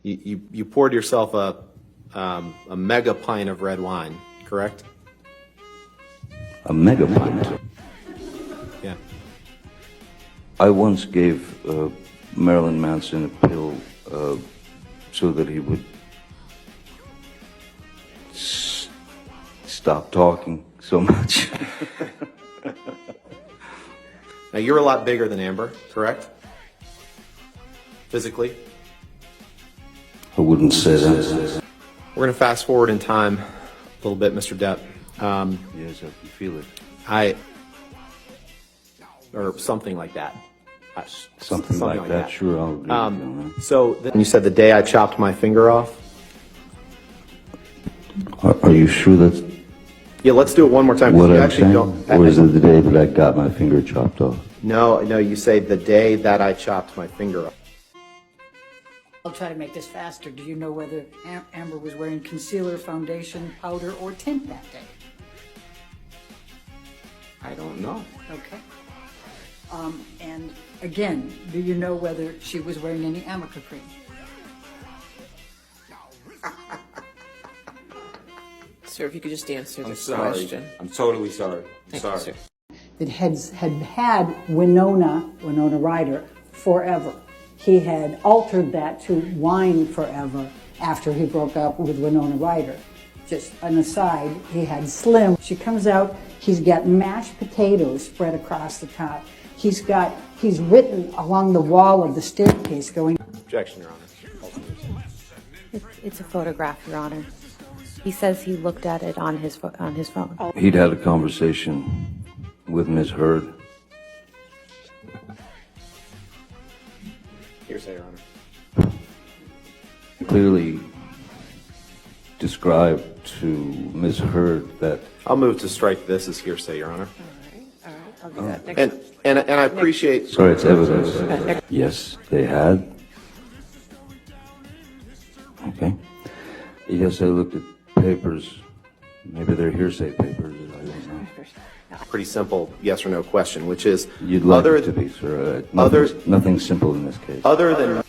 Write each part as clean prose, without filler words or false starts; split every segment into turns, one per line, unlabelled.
You poured yourself a mega pint of red wine, correct?
A mega pint?
Yeah.
I once gave Marilyn Manson a pill so that he would stop talking so much.
Now, you're a lot bigger than Amber, correct? Physically?
I wouldn't say that.
We're going to fast forward in time a little bit, Mr. Depp.
Yes, I can feel it.
Or something like that.
Something like that. Sure, I'll agree with you on that.
So, you said the day I chopped my finger off?
Are you sure that's
Yeah, let's do it one more time.
what
You
I'm
actually
saying? Or is it the day that I got my finger chopped off?
No, you say the day that I chopped my finger off.
I'll try to make this faster. Do you know whether Amber was wearing concealer, foundation, powder, or tint that day?
I don't know.
Okay. And again, do you know whether she was wearing any Amica cream?
Sir, if you could just answer
I'm
this
sorry.
question.
I'm totally sorry. I'm
Thank you,
sorry.
sir.
That had Winona Ryder forever. He had altered that to Wine Forever after he broke up with Winona Ryder. Just an aside, he had Slim. She comes out, he's got mashed potatoes spread across the top. He's written along the wall of the staircase going.
Objection, Your Honor.
It's a photograph, Your Honor. He says he looked at it on his phone.
He'd had a conversation with Ms. Heard.
Hearsay, Your Honor.
Clearly described to Ms. Heard that
I'll move to strike this as hearsay, Your Honor.
All right, I'll do that next.
And I appreciate.
sorry, it's evidence. Yes, they had. Okay. Yes, I looked at papers. Maybe they're hearsay papers. I don't know.
Pretty simple yes or no question, which is
You'd like
other
it to be, sir.
other-
Nothing simple in this case.
other than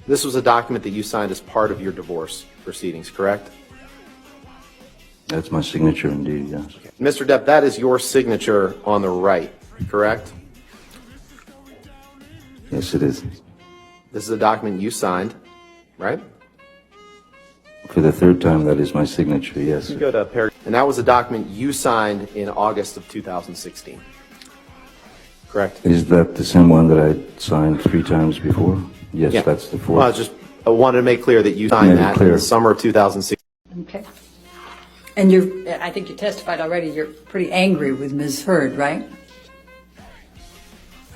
this was a document that you signed as part of your divorce proceedings, correct?
That's my signature indeed, yes.
Mr. Depp, that is your signature on the right, correct?
Yes, it is.
This is a document you signed, right?
For the third time, that is my signature, yes.
Go to and that was a document you signed in August of 2016, correct?
Is that the same one that I signed 3 times before? Yes,
Yeah.
that's the
Well,
fourth.
I wanted to make clear that you signed
Made it
that in
clear.
the summer of 2016.
Okay. And I think you testified already, you're pretty angry with Ms. Heard, right?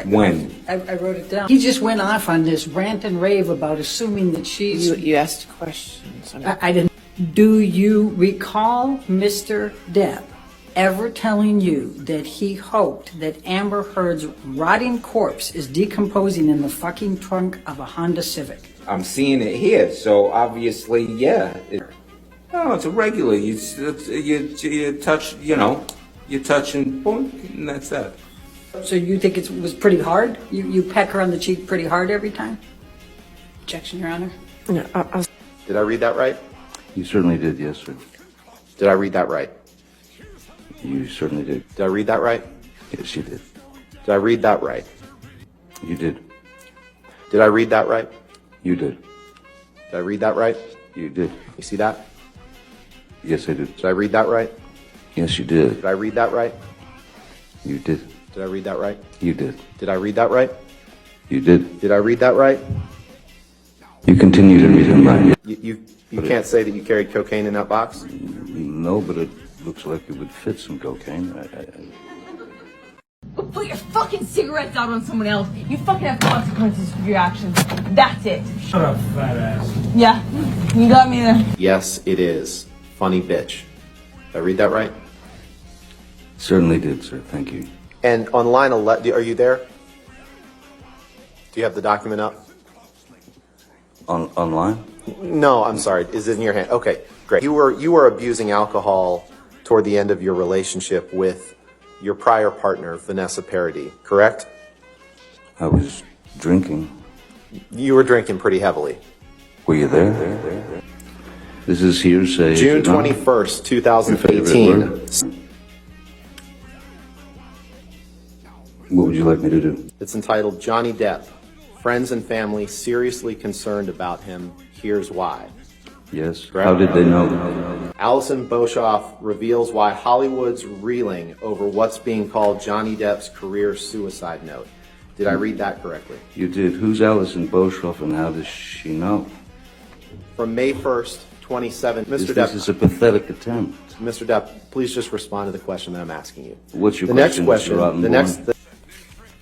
When?
I wrote it down. He just went off on this rant and rave about assuming that she's.
You asked questions.
I didn't. Do you recall Mr. Depp ever telling you that he hoped that Amber Heard's rotting corpse is decomposing in the fucking trunk of a Honda Civic?
I'm seeing it here, so obviously, yeah. No, it's a regular. You touch, you touch and boom, and that's that.
So you think it was pretty hard? You peck her on the cheek pretty hard every time? Objection, Your Honor.
No,
Did I read that right?
You certainly did, yes, sir.
Did I read that right?
You certainly did.
Did I read that right?
Yes, you did.
Did I read that right?
You did.
Did I read that right?
You did.
Did I read that right?
You did.
You see that?
Yes, I did.
Did I read that right?
Yes, you did.
Did I read that right?
You did.
Did I read that right?
You did.
Did I read that right?
You did.
Did I read that right?
You continue to read them right.
You can't say that you carried cocaine in that box?
No, but it looks like it would fit some cocaine.
Go put your fucking cigarettes out on someone else. You fucking have consequences for your actions. That's it.
Shut up, fat ass.
Yeah, you got me there.
Yes, it is. Funny bitch. Did I read that right?
Certainly did, sir. Thank you.
And on line 11, are you there? Do you have the document up?
Online?
No, I'm sorry. Is it in your hand? Okay, great. You were abusing alcohol toward the end of your relationship with your prior partner, Vanessa Paradis, correct?
I was drinking.
You were drinking pretty heavily.
Were you there? This is hearsay. is
June
it not?
21st,
Your favorite
2018.
What would you like me to do?
It's entitled Johnny Depp. Friends and family seriously concerned about him. Here's why.
Yes. How did they know?
Alison Boshoff reveals why Hollywood's reeling over what's being called Johnny Depp's career suicide note. Did I read that correctly?
You did. Who's Alison Boshoff and how does she know?
From May 1st, 27, Mr.
This
Depp.
is a pathetic attempt.
Mr. Depp, please just respond to the question that I'm asking you.
What's your
The next
question, Mr.
question, the
Rottenborn?
next,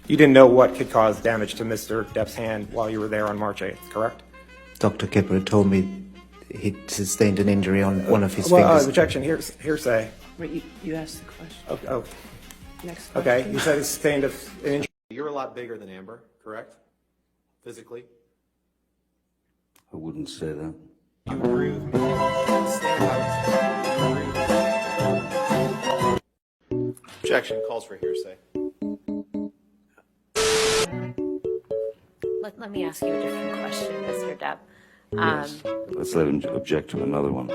You didn't know what could cause damage to Mr. Depp's hand while you were there on March 8th, correct?
Dr. Kipper told me he sustained an injury on one of his
Well,
fingers.
rejection, hearsay.
Wait, you asked the question.
Oh,
Next question.
okay. You said he sustained an injury.
you're a lot bigger than Amber, correct? Physically?
I wouldn't say that.
You agree with me? Stand up.
Objection calls for hearsay.
Let me ask you a different question, Mr. Depp.
Yes. Let's let him object to another one.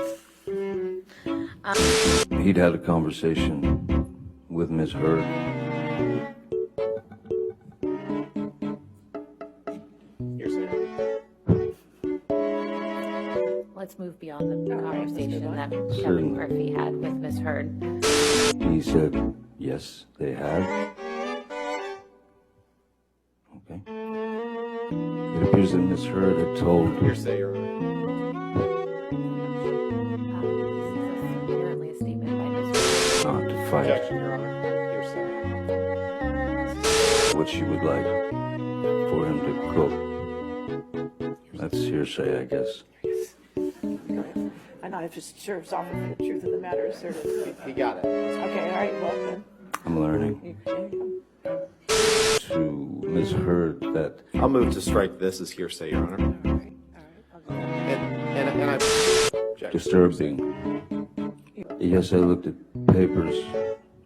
He'd had a conversation with Ms. Heard.
Hearsay.
Let's move beyond the conversation that Kevin
Certainly.
Murphy had with Ms. Heard.
He said, yes, they had. Okay. It appears that Ms. Heard had told
Hearsay, Your Honor.
This is apparently a statement by Ms. Heard.
not to fight
Objection, Your Honor. Hearsay.
what she would like for him to cook. That's hearsay, I guess.
I'm not just sure if it's offered for the truth of the matter asserted.
He got it.
Okay, all right, well then.
I'm learning
There you go.
to Ms. Heard that
I'll move to strike this as hearsay, Your Honor.
All right, I'll go.
And I object.
disturbing. Yes, I looked at papers.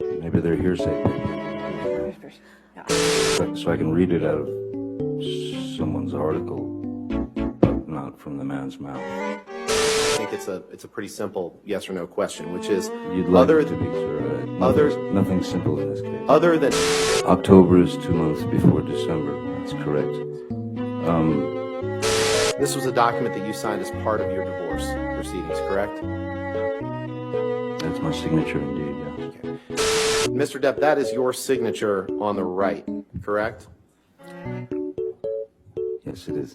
Maybe they're hearsay papers. So I can read it out of someone's article, but not from the man's mouth.
I think it's a pretty simple yes or no question, which is
You'd like
other
it to be, sir.
others-
Nothing simple in this case.
other than
October is 2 months before December. That's correct.
this was a document that you signed as part of your divorce proceedings, correct?
That's my signature indeed, yeah.
Mr. Depp, that is your signature on the right, correct?
Yes, it is.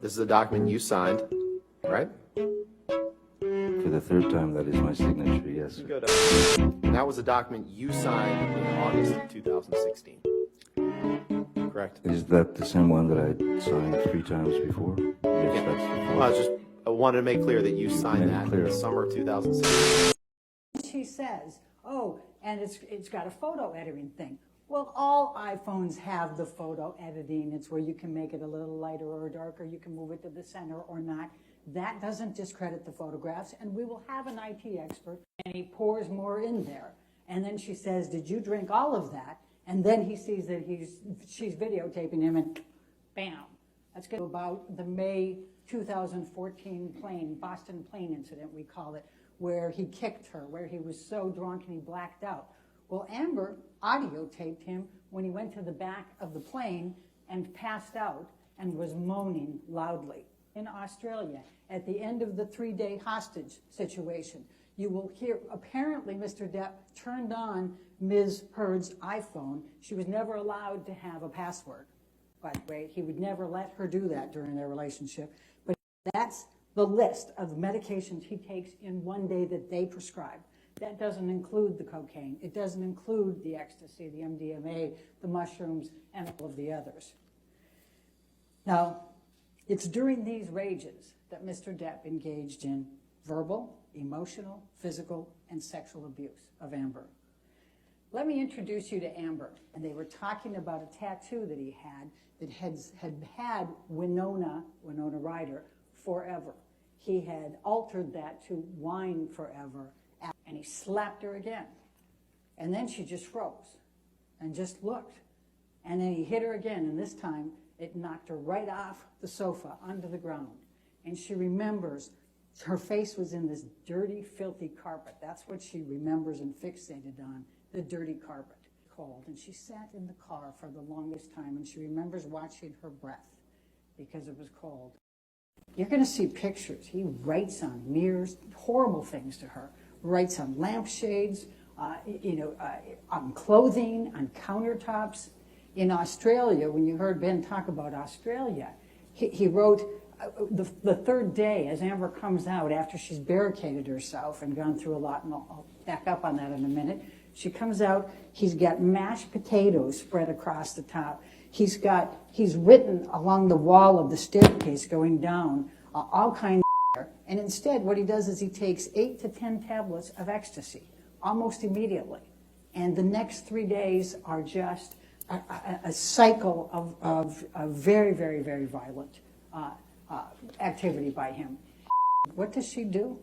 This is a document you signed, right?
For the third time, that is my signature, yes.
Go to, and that was a document you signed in August of 2016, correct?
Is that the same one that I signed 3 times before? Yes,
Yeah.
that's the
Well, I wanted to make clear that you signed that in
Clear.
the summer of 2016.
She says, oh, and it's got a photo editing thing. Well, all iPhones have the photo editing. It's where you can make it a little lighter or darker. You can move it to the center or not. That doesn't discredit the photographs, and we will have an IT expert, and he pours more in there. And then she says, did you drink all of that? And then he sees that she's videotaping him, and bam. That's good. About the May 2014 Boston plane incident, we call it, where he kicked her, where he was so drunk and he blacked out. Well, Amber audio taped him when he went to the back of the plane and passed out and was moaning loudly. In Australia, at the end of the 3-day hostage situation, you will hear, apparently Mr. Depp turned on Ms. Heard's iPhone. She was never allowed to have a password, by the way. He would never let her do that during their relationship. But that's the list of medications he takes in one day that they prescribe. That doesn't include the cocaine. It doesn't include the ecstasy, the MDMA, the mushrooms, and all of the others. Now, it's during these rages that Mr. Depp engaged in verbal, emotional, physical, and sexual abuse of Amber. Let me introduce you to Amber. And they were talking about a tattoo that he had that had Winona Ryder forever. He had altered that to wine forever, and he slapped her again. And then she just froze and just looked. And then he hit her again, and this time It knocked her right off the sofa onto the ground. And she remembers her face was in this dirty, filthy carpet. That's what she remembers and fixated on, the dirty carpet. Cold. And she sat in the car for the longest time, and she remembers watching her breath because it was cold. You're going to see pictures. He writes on mirrors, horrible things to her. Writes on lampshades, on clothing, on countertops. In Australia, when you heard Ben talk about Australia, he wrote the third day as Amber comes out after she's barricaded herself and gone through a lot, and I'll back up on that in a minute. She comes out, he's got mashed potatoes spread across the top. He's written along the wall of the staircase going down all kinds of and instead what he does is he takes 8 to 10 tablets of ecstasy almost immediately. And the next 3 days are just a cycle of very, very, very violent activity by him. What does she do?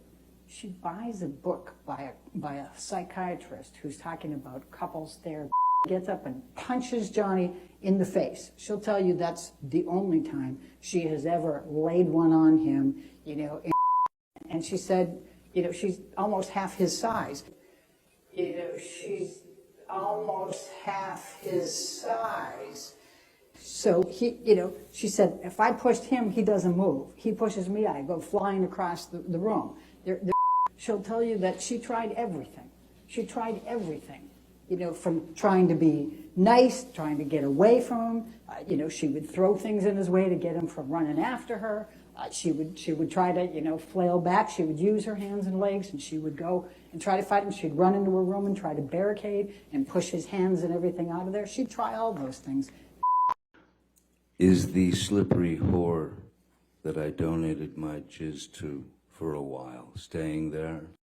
She buys a book by a psychiatrist who's talking about couples therapy. Gets up and punches Johnny in the face. She'll tell you that's the only time she has ever laid one on him, and she said, she's almost half his size. She's almost half his size. So she said, if I pushed him, he doesn't move. He pushes me, I go flying across the room. She'll tell you that she tried everything. She tried everything, from trying to be nice, trying to get away from him. She would throw things in his way to get him from running after her. She would try to, flail back. She would use her hands and legs, and she would go and try to fight him. She'd run into her room and try to barricade and push his hands and everything out of there. She'd try all those things.
Is the slippery whore that I donated my jizz to for a while staying there?